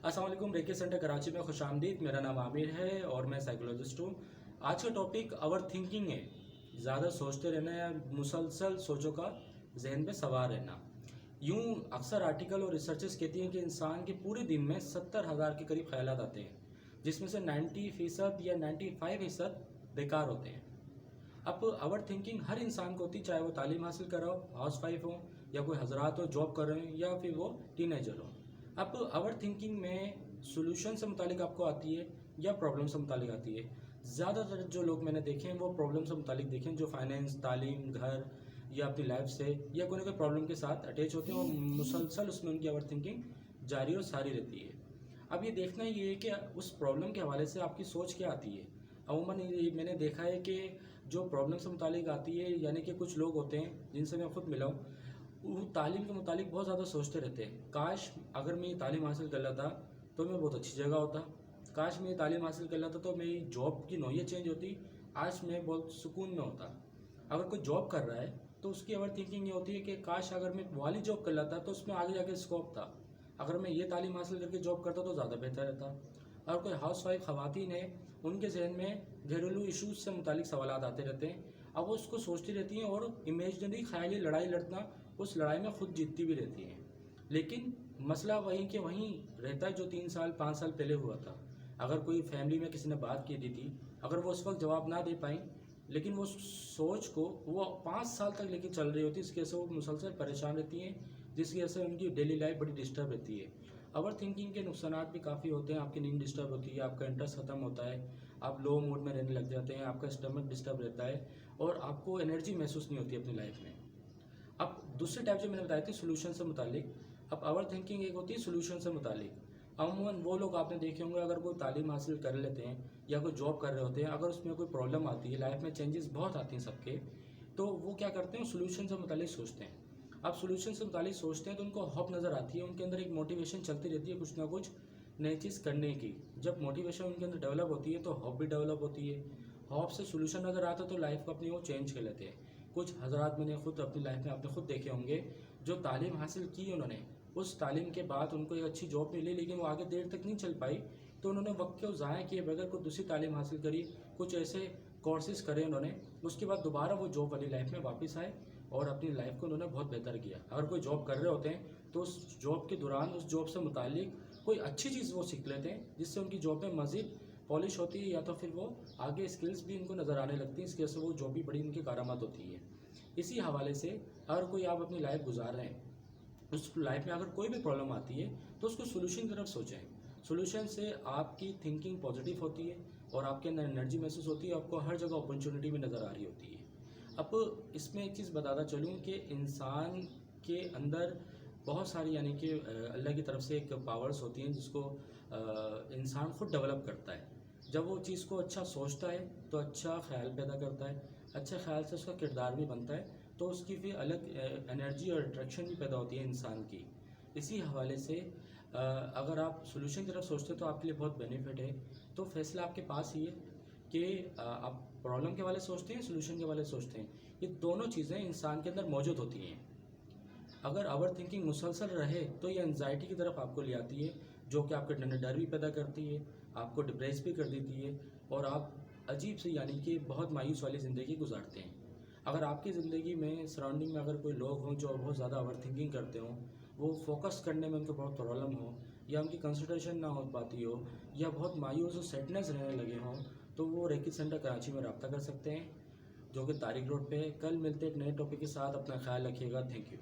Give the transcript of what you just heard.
अस्सलाम वालेकुम। Recce centre Karachi में खुश आमदीद। मेरा नाम आमिर है और मैं साइकोलॉजिस्ट हूँ। आज का टॉपिक ओवर थिंकिंग है। ज़्यादा सोचते रहना या मुसलसल सोचों का जहन पे सवार रहना। यूँ अक्सर आर्टिकल और रिसर्चेस कहती हैं कि इंसान के पूरे दिन में 70,000 के करीब ख्यालात आते हैं, जिसमें से 90% या 95% बेकार होते हैं। अब ओवर थिंकिंग हर इंसान को होती है, चाहे वो तालीम हासिल कर रहा हो, हाउस वाइफ हो, या कोई हजरात हो जॉब कर रहे हो, या फिर वो टीनेजर हो। अब ओवर थिंकिंग में सोल्यूशन से मुतालिक आपको आती है या प्रॉब्लम से मुतालिक आती है। ज़्यादातर जो लोग मैंने देखे हैं वो प्रॉब्लम से मुतालिक देखे हैं, जो फाइनेंस, तालीम, घर या अपनी लाइफ से या कोई ना कोई प्रॉब्लम के साथ अटैच होते हैं और मुसलसल उसमें उनकी ओवर थिंकिंग जारी और सारी रहती है। अब ये देखना ये है कि उस प्रॉब्लम के हवाले से आपकी सोच क्या आती है। अमूमन ये मैंने देखा है कि जो प्रॉब्लम से मुतालिक आती है, यानी कि कुछ लोग होते हैं जिनसे मैं खुद मिला हूँ, वो तालीम के मुतालिक बहुत ज़्यादा सोचते रहते हैं। काश अगर मैं ये तालीम हासिल कर लेता तो मैं बहुत अच्छी जगह होता, काश मैं ये तालीम हासिल कर लेता तो मेरी जॉब की नौयत चेंज होती, आज मैं बहुत सुकून में होता। अगर कोई जॉब कर रहा है तो उसकी ओवर थिंकिंग ये होती है कि काश अगर मैं वाली जॉब कर लेता तो उसमें आगे जाके स्कोप था, अगर मैं ये तालीम हासिल करके जॉब करता तो ज़्यादा बेहतर रहता। और कोई हाउस वाइफ ख़वातीन है, उनके जहन में घरेलू इशूज़ से मुतालिक सवालात आते रहते हैं। अब वो उसको सोचती रहती हैं और इमेजनरी ख्याली लड़ाई लड़ना, उस लड़ाई में खुद जीतती भी रहती हैं। लेकिन मसला वहीं के वहीं रहता है जो 3 साल 5 साल पहले हुआ था। अगर कोई फैमिली में किसी ने बात की दी थी, अगर वो उस वक्त जवाब ना दे पाई, लेकिन वो सोच को वो 5 साल तक लेके चल रही होती, इसकी वजह से वो मुसलसल परेशान रहती हैं, जिसकी वजह से उनकी डेली लाइफ बड़ी डिस्टर्ब रहती है। ओवर थिंकिंग के नुकसानात भी काफ़ी होते हैं। आपकी नींद डिस्टर्ब होती है, आपका इंटरेस्ट ख़त्म होता है, आप लो मूड में रहने लग जाते हैं, आपका स्टमक डिस्टर्ब रहता है और आपको एनर्जी महसूस नहीं होती अपनी लाइफ में। अब दूसरी टाइप जो मैंने बताई थी सोल्यूशन से मुतालिक, अब ओवर थिंकिंग एक होती है सोल्यूशन से मुतालिक। अमूमन वो लोग आपने देखे होंगे, अगर कोई तालीम हासिल कर लेते हैं या कोई जॉब कर रहे होते हैं, अगर उसमें कोई प्रॉब्लम आती है, लाइफ में चेंजेस बहुत आती हैं सबके, तो वो क्या करते हैं, सोल्यूशन से मुतालिक सोचते हैं। अब सोल्यूशन से मुतालिक सोचते हैं तो उनको होप नज़र आती है, उनके अंदर एक मोटिवेशन चलती रहती है कुछ ना कुछ नई चीज़ करने की। जब मोटिवेशन उनके अंदर डेवलप होती है तो होप भी डेवलप होती है। होप से सोल्यूशन नज़र आता है तो लाइफ को अपनी वो चेंज कर लेते हैं। कुछ हजरात मैंने खुद अपनी लाइफ में आपने खुद देखे होंगे, जो तालीम हासिल की उन्होंने, उस तालीम के बाद उनको एक अच्छी जॉब मिली, लेकिन वो आगे देर तक नहीं चल पाई, तो उन्होंने वक्त को ज़ाया किए बगैर कोई दूसरी तालीम हासिल करी, कुछ ऐसे कोर्सेज़ करे उन्होंने, उसके बाद दोबारा वो जॉब वाली लाइफ में वापस आए और अपनी लाइफ को उन्होंने बहुत बेहतर किया। अगर कोई जॉब कर रहे होते हैं तो उस जॉब के दौरान उस जॉब से मुतालिक कोई अच्छी चीज़ वो सीख लेते हैं, जिससे उनकी जॉब में मज़ीद पॉलिश होती है, या तो फिर वो आगे स्किल्स भी उनको नज़र आने लगती हैं, इसकी वजह से वो जॉब भी बड़ी उनकी कारामद होती है। इसी हवाले से अगर कोई आप अपनी लाइफ गुजार रहे हैं, उस लाइफ में अगर कोई भी प्रॉब्लम आती है तो उसको सोल्यूशन की तरफ सोचें। सोल्यूशन से आपकी थिंकिंग पॉजिटिव होती है और आपके अंदर एनर्जी महसूस होती है, आपको हर जगह अपॉर्चुनिटी भी नज़र आ रही होती है। अब इसमें एक चीज़ बताता चलूँ कि इंसान के अंदर बहुत सारी, यानी कि अल्लाह की तरफ से एक पावर्स होती हैं जिसको इंसान खुद डेवलप करता है। जब वो चीज़ को अच्छा सोचता है तो अच्छा ख्याल पैदा करता है, अच्छे ख्याल से उसका किरदार भी बनता है, तो उसकी फिर अलग एनर्जी और अट्रैक्शन भी पैदा होती है इंसान की। इसी हवाले से अगर आप सोल्यूशन की तरफ सोचते हैं तो आपके लिए बहुत बेनिफिट है। तो फैसला आपके पास ही है कि आप प्रॉब्लम के वाले सोचते हैं, सोल्यूशन के वाले सोचते हैं। ये दोनों चीज़ें इंसान के अंदर मौजूद होती हैं। अगर ओवर थिंकिंग मुसलसल रहे तो ये एंजाइटी की तरफ आपको ले आती है, जो कि आपके अंदर डर भी पैदा करती है, आपको डिप्रेस भी कर देती है और आप अजीब सी, यानी कि बहुत मायूस वाली ज़िंदगी गुजारते हैं। अगर आपकी ज़िंदगी में सराउंडिंग में अगर कोई लोग हों जो बहुत ज़्यादा ओवर थिंकिंग करते हों, वो फोकस करने में उनको बहुत प्रॉब्लम हो, या उनकी कंसंट्रेशन ना हो पाती हो, या बहुत मायूस और सैडनेस रहने लगे हों, तो वो रेकी सेंटर कराची में रब्ता कर सकते हैं, जो कि तारिक रोड पे है। कल मिलते हैं एक नए टॉपिक के साथ। अपना ख्याल रखिएगा। Thank you.